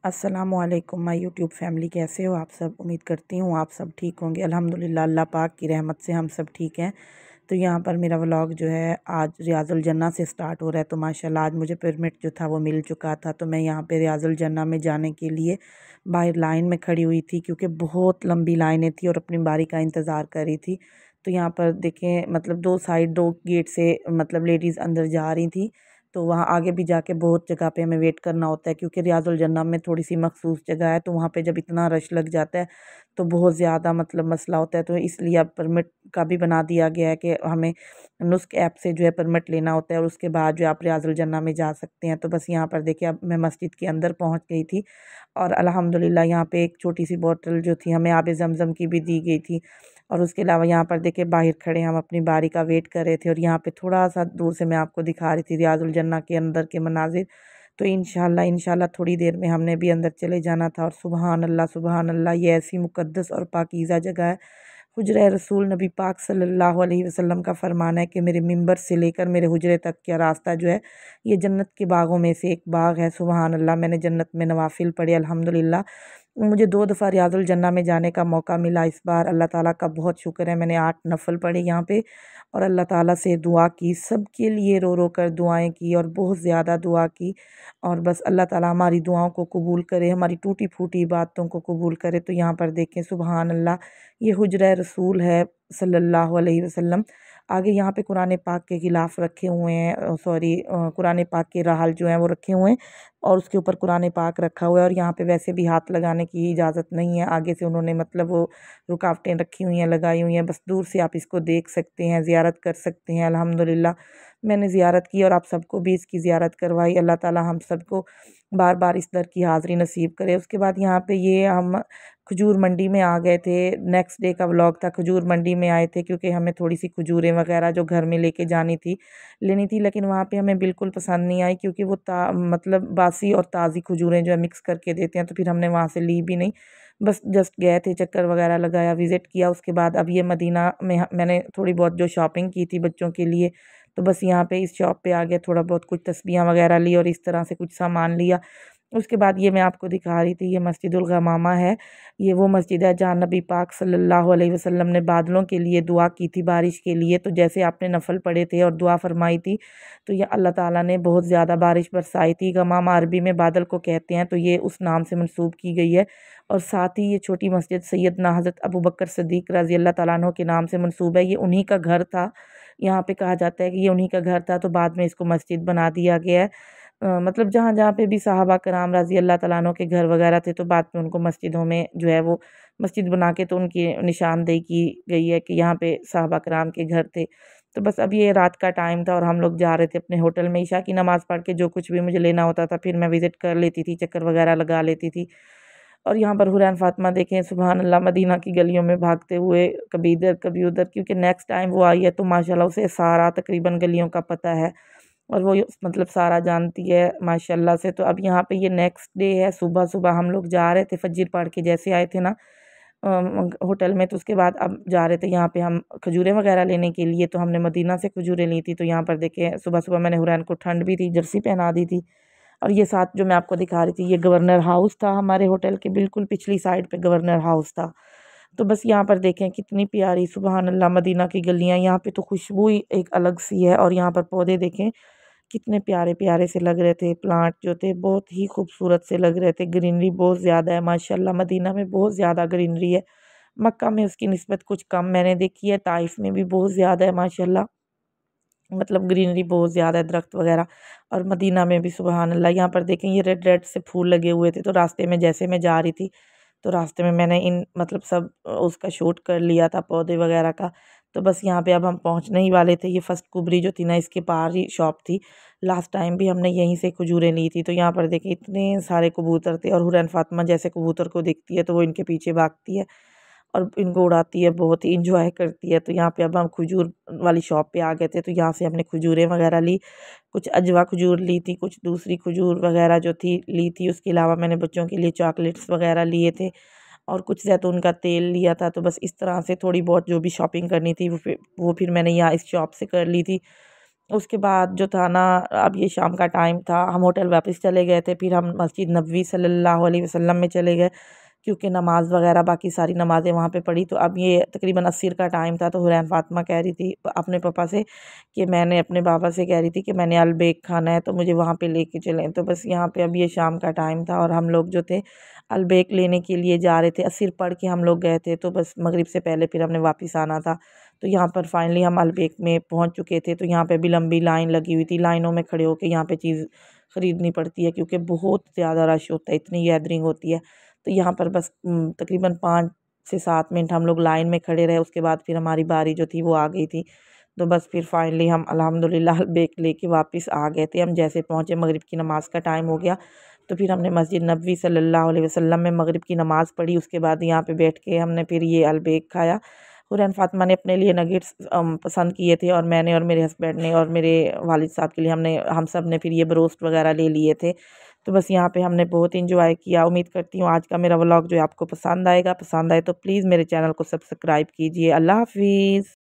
अस्सलामुअलैकुम my YouTube family, कैसे हो आप सब। उम्मीद करती हूँ आप सब ठीक होंगे। अल्हम्दुलिल्लाह अल्लाह पाक की रहमत से हम सब ठीक हैं। तो यहाँ पर मेरा व्लॉग जो है आज रियाजुल जन्ना से स्टार्ट हो रहा है। तो माशाल्लाह आज मुझे परमिट जो था वो मिल चुका था। तो मैं यहाँ पे रियाजुल जन्ना में जाने के लिए बाहर लाइन में खड़ी हुई थी, क्योंकि बहुत लंबी लाइनें थी और अपनी बारी का इंतज़ार कर रही थी। तो यहाँ पर देखें, मतलब दो साइड दो गेट से मतलब लेडीज़ अंदर जा रही थी। तो वहाँ आगे भी जाके बहुत जगह पे हमें वेट करना होता है, क्योंकि रियाजुल जन्नत में थोड़ी सी मखसूस जगह है। तो वहाँ पे जब इतना रश लग जाता है तो बहुत ज़्यादा मतलब मसला होता है। तो इसलिए अब परमिट का भी बना दिया गया है कि हमें नुस्ख ऐप से जो है परमिट लेना होता है और उसके बाद जो आप रियाजुल जन्नत में जा सकते हैं। तो बस यहाँ पर देखिए, अब मैं मस्जिद के अंदर पहुँच गई थी और अल्हम्दुलिल्लाह यहाँ पे एक छोटी सी बोतल जो थी हमें आब ज़मज़म की भी दी गई थी। और उसके अलावा यहाँ पर देखिए बाहर खड़े हम अपनी बारी का वेट कर रहे थे। और यहाँ पे थोड़ा सा दूर से मैं आपको दिखा रही थी रियाजुल जन्नत के अंदर के मनाजिर। तो इंशाल्लाह थोड़ी देर में हमने भी अंदर चले जाना था। और सुबहान अल्लाह, ये ऐसी मुक़द्दस और पाकीज़ा जगह है। हुजरे रसूल नबी पाक सल्लल्लाहु अलैहि वसल्लम का फरमान है कि मेरे मिंबर से लेकर मेरे हुजरे तक का रास्ता जो है ये जन्नत के बागों में से एक बाग है। सुबहान अल्लाह, मैंने जन्नत में नवाफिल पढ़े अल्हम्दुलिल्लाह। मुझे 2 दफ़ा रियाजुल जन्ना में जाने का मौका मिला इस बार। अल्लाह ताला का बहुत शुक्र है, मैंने 8 नफ़ल पढ़े यहाँ पे और अल्लाह ताला से दुआ की, सबके लिए रो रो कर दुआएं की और बहुत ज़्यादा दुआ की। और बस अल्लाह ताला हमारी दुआओं को कबूल करे, हमारी टूटी फूटी बातों को कबूल करे। तो यहाँ पर देखें सुबहान अल्लाह, ये हुजरा रसूल है सल्लल्लाहु अलैहि वसल्लम। आगे यहाँ पे कुरान पाक के गिलाफ़ रखे हुए हैं, सॉरी कुरान पाक के रहल जो हैं वो रखे हुए हैं और उसके ऊपर कुरान पाक रखा हुआ है। और यहाँ पे वैसे भी हाथ लगाने की इजाज़त नहीं है, आगे से उन्होंने मतलब वो रुकावटें रखी हुई हैं, लगाई हुई हैं। बस दूर से आप इसको देख सकते हैं, ज़ियारत कर सकते हैं। अल्हम्दुलिल्लाह मैंने ज़ियारत की और आप सबको भी इसकी ज़ियारत करवाई। अल्लाह ताला हम सबको बार बार इस दर की हाज़िरी नसीब करे। उसके बाद यहाँ पे ये हम खजूर मंडी में आ गए थे। नेक्स्ट डे का व्लॉग था, खजूर मंडी में आए थे क्योंकि हमें थोड़ी सी खजूरें वगैरह जो घर में लेके जानी थी, लेनी थी। लेकिन वहाँ पे हमें बिल्कुल पसंद नहीं आई, क्योंकि वो मतलब बासी और ताज़ी खजूरें जो है मिक्स करके देते हैं। तो फिर हमने वहाँ से ली भी नहीं, बस जस्ट गए थे, चक्कर वगैरह लगाया, विज़िट किया। उसके बाद अब ये मदीना में मैंने थोड़ी बहुत जो शॉपिंग की थी बच्चों के लिए, तो बस यहाँ पे इस शॉप पे आ गया, थोड़ा बहुत कुछ तस्बीहां वगैरह ली और इस तरह से कुछ सामान लिया। उसके बाद ये मैं आपको दिखा रही थी, ये मस्जिदुल गमामा है। ये वो मस्जिद है जहाँ नबी पाक सल्लल्लाहु अलैहि वसल्लम ने बादलों के लिए दुआ की थी, बारिश के लिए। तो जैसे आपने नफल पढ़े थे और दुआ फरमाई थी, तो ये अल्लाह ताला ने बहुत ज़्यादा बारिश बरसाई थी। गमामा अरबी में बादल को कहते हैं, तो ये उस नाम से मंसूब की गई है। और साथ ही ये छोटी मस्जिद सैयदना हज़रत अबू बकर सिद्दीक़ रज़ी अल्लाह ताला अन्हु के नाम से मंसूब है। ये उन्हीं का घर था, यहाँ पे कहा जाता है कि ये उन्हीं का घर था, तो बाद में इसको मस्जिद बना दिया गया है। मतलब जहाँ जहाँ पे भी सहाबा कराम रज़ी अल्लाह तआला अन्हु के घर वगैरह थे, तो बाद में उनको मस्जिदों में जो है वो मस्जिद बना के तो उनकी निशानदेही की गई है कि यहाँ पे सहाबा कराम के घर थे। तो बस अब ये रात का टाइम था और हम लोग जा रहे थे अपने होटल में। ईशा की नमाज़ पढ़ के जो कुछ भी मुझे लेना होता था फिर मैं विज़िट कर लेती थी, चक्कर वगैरह लगा लेती थी। और यहाँ पर हुरैन फ़ातिमा देखें सुबहान अल्लाह, मदीना की गलियों में भागते हुए, कभी इधर कभी उधर, क्योंकि नेक्स्ट टाइम वो आई है तो माशाल्लाह उसे सारा तकरीबन गलियों का पता है और वो मतलब सारा जानती है माशाल्लाह से। तो अब यहाँ पे ये नेक्स्ट डे है, सुबह सुबह हम लोग जा रहे थे, फज्र पढ़ के जैसे आए थे ना होटल में, तो उसके बाद अब जा रहे थे यहाँ पे हम खजूरें वगैरह लेने के लिए। तो हमने मदीना से खजूरें ली थी। तो यहाँ पर देखें सुबह सुबह मैंने हुरैन को, ठंड भी थी, जर्सी पहना दी थी। और ये साथ जो मैं आपको दिखा रही थी, ये गवर्नर हाउस था, हमारे होटल के बिल्कुल पिछली साइड पे गवर्नर हाउस था। तो बस यहाँ पर देखें कितनी प्यारी सुबहान अल्लाह मदीना की गलियाँ, यहाँ पे तो खुशबू ही एक अलग सी है। और यहाँ पर पौधे देखें कितने प्यारे प्यारे से लग रहे थे, प्लांट जो थे बहुत ही खूबसूरत से लग रहे थे। ग्रीनरी बहुत ज़्यादा है माशाल्लाह, मदीना में बहुत ज़्यादा ग्रीनरी है। मक्का में उसकी निस्बत कुछ कम मैंने देखी है, ताइफ में भी बहुत ज़्यादा है माशाल्लाह, मतलब ग्रीनरी बहुत ज़्यादा है, दरख्त वगैरह। और मदीना में भी सुबहान अल्लाह। यहाँ पर देखें ये रेड रेड से फूल लगे हुए थे। तो रास्ते में जैसे मैं जा रही थी तो रास्ते में मैंने इन मतलब सब उसका शूट कर लिया था, पौधे वगैरह का। तो बस यहाँ पे अब हम पहुँचने ही वाले थे। ये फर्स्ट कुबरी जो थी ना, इसके पार ही शॉप थी। लास्ट टाइम भी हमने यहीं से खजूरें ली थी। तो यहाँ पर देखिए इतने सारे कबूतर थे और हुरैन फातिमा जैसे कबूतर को दिखती है तो वो इनके पीछे भागती है और इनको उड़ाती है, बहुत ही इंजॉय करती है। तो यहाँ पे अब हम खजूर वाली शॉप पे आ गए थे। तो यहाँ से हमने खजूरें वगैरह ली, कुछ अजवा खजूर ली थी, कुछ दूसरी खजूर वगैरह जो थी ली थी। उसके अलावा मैंने बच्चों के लिए चॉकलेट्स वगैरह लिए थे और कुछ जैतून का तेल लिया था। तो बस इस तरह से थोड़ी बहुत जो भी शॉपिंग करनी थी वो फिर मैंने यहाँ इस शॉप से कर ली थी। उसके बाद जो था ना, अब ये शाम का टाइम था, हम होटल वापस चले गए थे। फिर हम मस्जिद नबवी सल्लल्लाहु अलैहि वसल्लम में चले गए, क्योंकि नमाज़ वगैरह बाकी सारी नमाज़ें वहाँ पे पढ़ी। तो अब ये तकरीबन अस्र का टाइम था, तो हुरैन फ़ातिमा कह रही थी अपने पापा से कि मैंने अपने बाबा से कह रही थी कि मैंने अलबेक खाना है, तो मुझे वहाँ पे लेके चलें। तो बस यहाँ पे अब ये शाम का टाइम था और हम लोग जो थे अलबेक लेने के लिए जा रहे थे। अस्र पढ़ के हम लोग गए थे, तो बस मगरिब से पहले फिर हमने वापस आना था। तो यहाँ पर फाइनली हम अलबेक में पहुँच चुके थे। तो यहाँ पे भी लंबी लाइन लगी हुई थी, लाइनों में खड़े होकर यहाँ पे चीज़ ख़रीदनी पड़ती है, क्योंकि बहुत ज़्यादा रश होता है, इतनी गैदरिंग होती है। तो यहाँ पर बस तकरीबन 5 से 7 मिनट हम लोग लाइन में खड़े रहे। उसके बाद फिर हमारी बारी जो थी वो आ गई थी। तो बस फिर फाइनली हम अल्हम्दुलिल्लाह बेक लेके वापस आ गए थे। हम जैसे पहुँचे, मगरिब की नमाज़ का टाइम हो गया, तो फिर हमने मस्जिद नबवी सल्लल्लाहु अलैहि वसल्लम में मगरिब की नमाज़ पढ़ी। उसके बाद यहाँ पे बैठ के हमने फिर ये अलबेक खाया। हुरैन फ़ातिमा ने अपने लिए नगेट्स पसंद किए थे, और मैंने और मेरे हस्बैंड ने और मेरे वालिद साहब के लिए हम सब ने फिर ये ब्रोस्ट वगैरह ले लिए थे। तो बस यहाँ पे हमने बहुत इंजॉय किया। उम्मीद करती हूँ आज का मेरा व्लॉग जो है आपको पसंद आएगा। पसंद आए तो प्लीज़ मेरे चैनल को सब्सक्राइब कीजिए। अल्लाह हाफ़िज़।